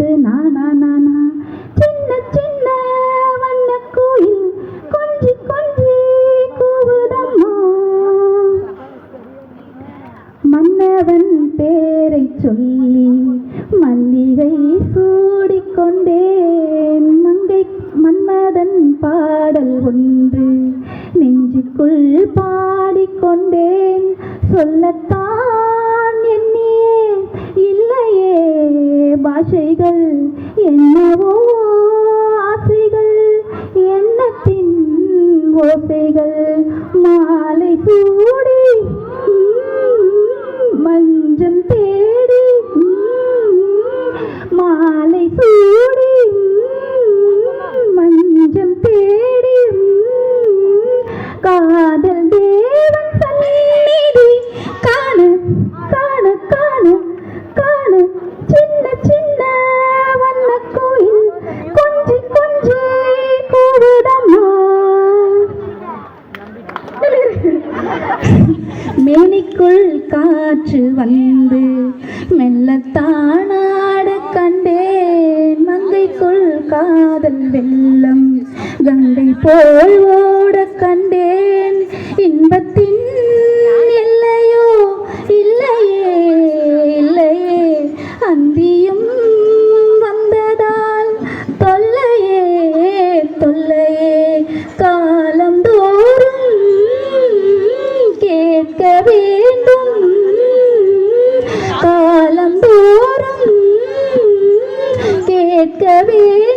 போட்டு நானா நானா சின்ன சின்ன வண்ண கோயில் கொஞ்சி கொஞ்சி கூவுதம்மா மன்னவன் பேரை சொல்லி மல்லிகை சூடிக்கொண்டேன் மங்கை மன்மதன் பாடல் ஒன்று நெஞ்சுக்குள் பாடிக்கொண்டேன் சொல்லத்தான் எண்ணியே இல்லையே பாஷைகள் என்னவோ ஆசைகள் எண்ணத்தின் ஓசைகள் மாலை சூடி மஞ்சம் தேடி மாலை சூடி மஞ்சம் தேடி காதல் தேவன் சந்நிதி காண காண காண காண சின்ன சின்ன வண்ண கோயில் கொஞ்சி கொஞ்சி கூடுதம்மா மேனிக்குள் காற்று வந்து மெல்லத்தானாட கண்டேன் மங்கைக்குள் காதல் வெள்ளம் கங்கை போல் ஓட கண்டேன் இன்பத்தின் இல்லையோ இல்லையே இல்லையே அந்தியும் வந்ததால் தொல்லையே தொல்லையே காலம் தோறும் கேட்க வேண்டும் காலம் தோறும் கேட்க வேண்டும்